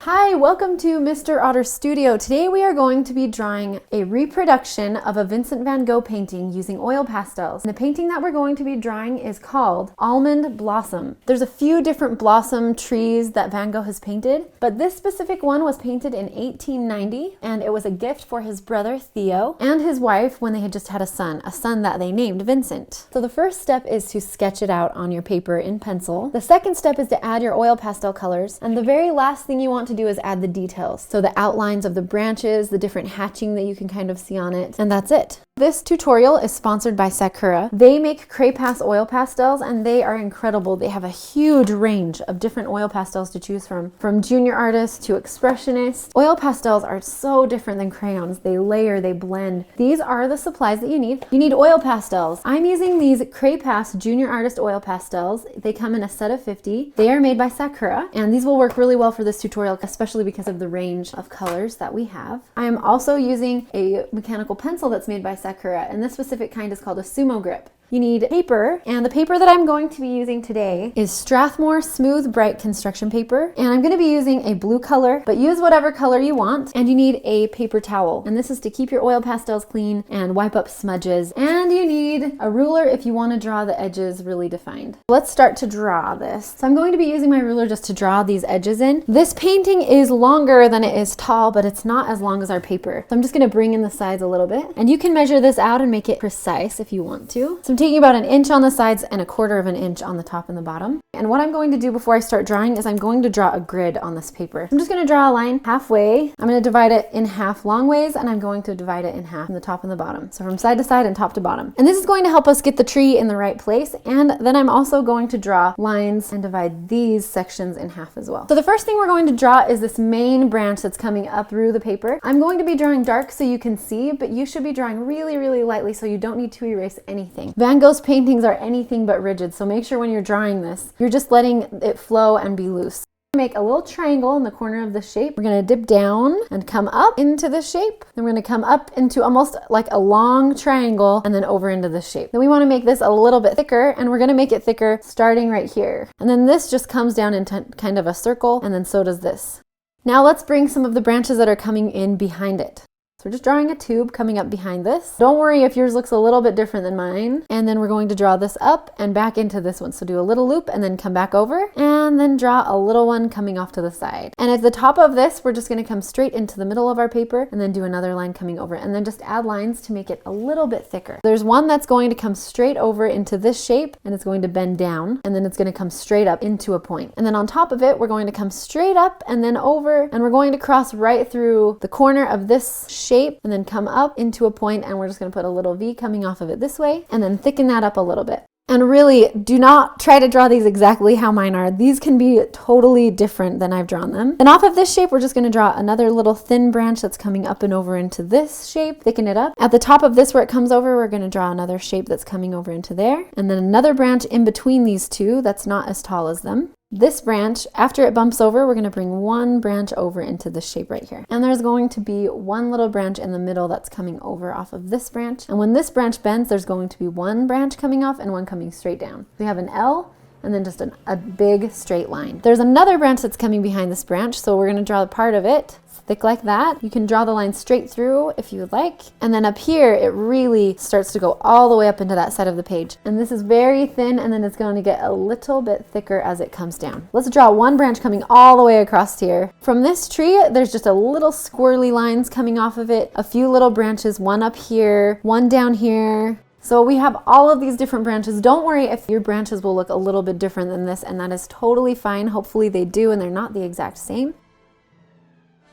Hi, welcome to Mr. Otter Studio. Today we are going to be drawing a reproduction of a Vincent Van Gogh painting using oil pastels. And the painting that we're going to be drawing is called Almond Blossom. There's a few different blossom trees that Van Gogh has painted, but this specific one was painted in 1890, and it was a gift for his brother Theo and his wife when they had just had a son that they named Vincent. So the first step is to sketch it out on your paper in pencil. The second step is to add your oil pastel colors, and the very last thing you want to do is add the details. So the outlines of the branches, the different hatching that you can kind of see on it, and that's it. This tutorial is sponsored by Sakura. They make Cray-Pas oil pastels and they are incredible. They have a huge range of different oil pastels to choose from junior artists to expressionists. Oil pastels are so different than crayons. They layer, they blend. These are the supplies that you need. You need oil pastels. I'm using these Cray-Pas junior artist oil pastels. They come in a set of 50. They are made by Sakura, and these will work really well for this tutorial, especially because of the range of colors that we have. I am also using a mechanical pencil that's made by Sakura, and this specific kind is called a SumoGrip. You need paper, and the paper that I'm going to be using today is Strathmore Smooth Bright Construction Paper, and I'm going to be using a blue color, but use whatever color you want. And you need a paper towel, and this is to keep your oil pastels clean and wipe up smudges. And you need a ruler if you want to draw the edges really defined. Let's start to draw this. So I'm going to be using my ruler just to draw these edges in. This painting is longer than it is tall, but it's not as long as our paper. So I'm just going to bring in the sides a little bit, and you can measure this out and make it precise if you want to. So I'm taking about 1 inch on the sides and 1/4 inch on the top and the bottom. And what I'm going to do before I start drawing is I'm going to draw a grid on this paper. I'm just going to draw a line halfway. I'm going to divide it in half long ways, and I'm going to divide it in half from the top and the bottom. So from side to side and top to bottom. And this is going to help us get the tree in the right place. And then I'm also going to draw lines and divide these sections in half as well. So the first thing we're going to draw is this main branch that's coming up through the paper. I'm going to be drawing dark so you can see, but you should be drawing really, really lightly so you don't need to erase anything. Van Gogh's paintings are anything but rigid, so make sure when you're drawing this, you're just letting it flow and be loose. Make a little triangle in the corner of the shape. We're going to dip down and come up into this shape. Then we're going to come up into almost like a long triangle and then over into this shape. Then we want to make this a little bit thicker, and we're going to make it thicker starting right here. And then this just comes down into kind of a circle, and then so does this. Now let's bring some of the branches that are coming in behind it. So we're just drawing a tube coming up behind this. Don't worry if yours looks a little bit different than mine. And then we're going to draw this up and back into this one. So do a little loop and then come back over, and then draw a little one coming off to the side. And at the top of this, we're just going to come straight into the middle of our paper and then do another line coming over, and then just add lines to make it a little bit thicker. There's one that's going to come straight over into this shape, and it's going to bend down, and then it's going to come straight up into a point. And then on top of it, we're going to come straight up and then over, and we're going to cross right through the corner of this shape and then come up into a point, and we're just going to put a little V coming off of it this way and then thicken that up a little bit. And really, do not try to draw these exactly how mine are. These can be totally different than I've drawn them. And off of this shape, we're just going to draw another little thin branch that's coming up and over into this shape, thicken it up. At the top of this where it comes over, we're going to draw another shape that's coming over into there, and then another branch in between these two that's not as tall as them. This branch, after it bumps over, we're going to bring one branch over into this shape right here. And there's going to be one little branch in the middle that's coming over off of this branch. And when this branch bends, there's going to be one branch coming off and one coming straight down. We have an L and then just a big straight line. There's another branch that's coming behind this branch, so we're going to draw a part of it. Thick like that. You can draw the line straight through if you would like. And then up here, it really starts to go all the way up into that side of the page. And this is very thin, and then it's going to get a little bit thicker as it comes down. Let's draw one branch coming all the way across here. From this tree, there's just a little squirrely lines coming off of it. A few little branches, one up here, one down here. So we have all of these different branches. Don't worry if your branches will look a little bit different than this, and that is totally fine. Hopefully they do, and they're not the exact same.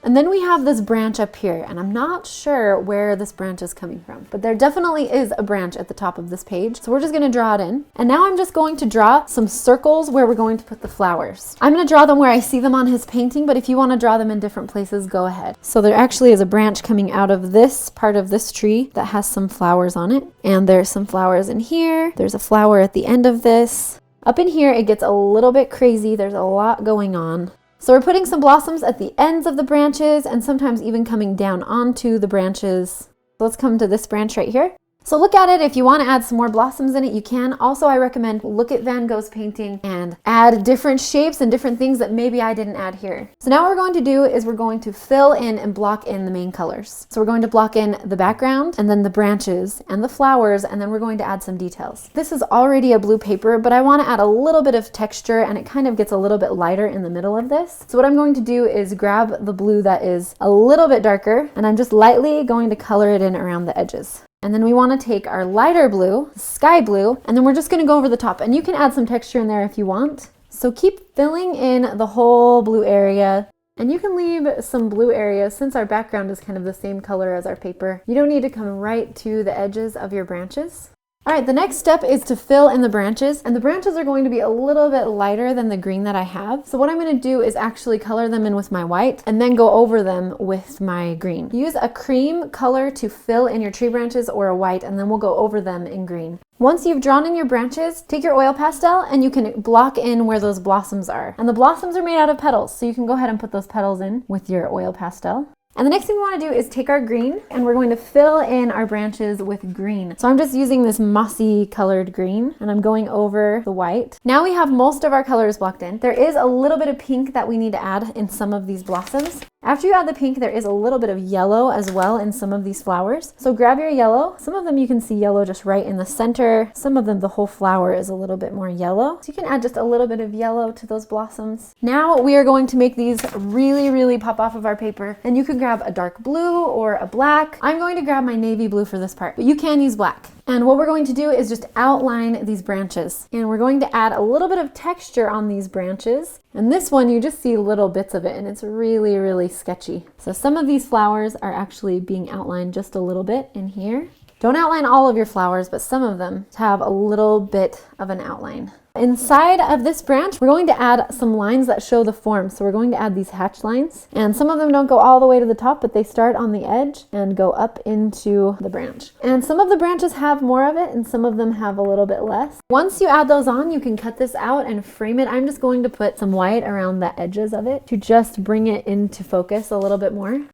And then we have this branch up here, and I'm not sure where this branch is coming from, but there definitely is a branch at the top of this page. So we're just gonna draw it in. And now I'm just going to draw some circles where we're going to put the flowers. I'm gonna draw them where I see them on his painting, but if you wanna draw them in different places, go ahead. So there actually is a branch coming out of this part of this tree that has some flowers on it. And there's some flowers in here. There's a flower at the end of this. Up in here, it gets a little bit crazy. There's a lot going on. So we're putting some blossoms at the ends of the branches and sometimes even coming down onto the branches. So let's come to this branch right here. So look at it. If you want to add some more blossoms in it, you can. Also, I recommend look at Van Gogh's painting and add different shapes and different things that maybe I didn't add here. So now what we're going to do is we're going to fill in and block in the main colors. So we're going to block in the background and then the branches and the flowers, and then we're going to add some details. This is already a blue paper, but I want to add a little bit of texture, and it kind of gets a little bit lighter in the middle of this. So what I'm going to do is grab the blue that is a little bit darker, and I'm just lightly going to color it in around the edges. And then we want to take our lighter blue, sky blue, and then we're just going to go over the top. And you can add some texture in there if you want. So keep filling in the whole blue area. And you can leave some blue areas since our background is kind of the same color as our paper. You don't need to come right to the edges of your branches. All right, the next step is to fill in the branches, and the branches are going to be a little bit lighter than the green that I have. So what I'm going to do is actually color them in with my white and then go over them with my green. Use a cream color to fill in your tree branches or a white, and then we'll go over them in green. Once you've drawn in your branches, take your oil pastel and you can block in where those blossoms are. And the blossoms are made out of petals, so you can go ahead and put those petals in with your oil pastel. And the next thing we want to do is take our green and we're going to fill in our branches with green. So I'm just using this mossy colored green and I'm going over the white. Now we have most of our colors blocked in. There is a little bit of pink that we need to add in some of these blossoms. After you add the pink, there is a little bit of yellow as well in some of these flowers. So grab your yellow. Some of them you can see yellow just right in the center. Some of them, the whole flower is a little bit more yellow. So you can add just a little bit of yellow to those blossoms. Now we are going to make these really, really pop off of our paper. And you can grab a dark blue or a black. I'm going to grab my navy blue for this part, but you can use black. And what we're going to do is just outline these branches. And we're going to add a little bit of texture on these branches. And this one, you just see little bits of it and it's really, really sketchy. So some of these flowers are actually being outlined just a little bit in here. Don't outline all of your flowers, but some of them have a little bit of an outline. Inside of this branch, we're going to add some lines that show the form. So we're going to add these hatch lines, and some of them don't go all the way to the top, but they start on the edge and go up into the branch. And some of the branches have more of it and some of them have a little bit less. Once you add those on, you can cut this out and frame it. I'm just going to put some white around the edges of it to just bring it into focus a little bit more.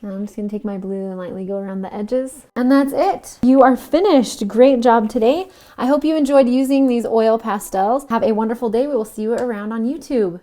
I'm just going to take my blue and lightly go around the edges. And that's it. You are finished. Great job today. I hope you enjoyed using these oil pastels. Have a wonderful day. We will see you around on YouTube.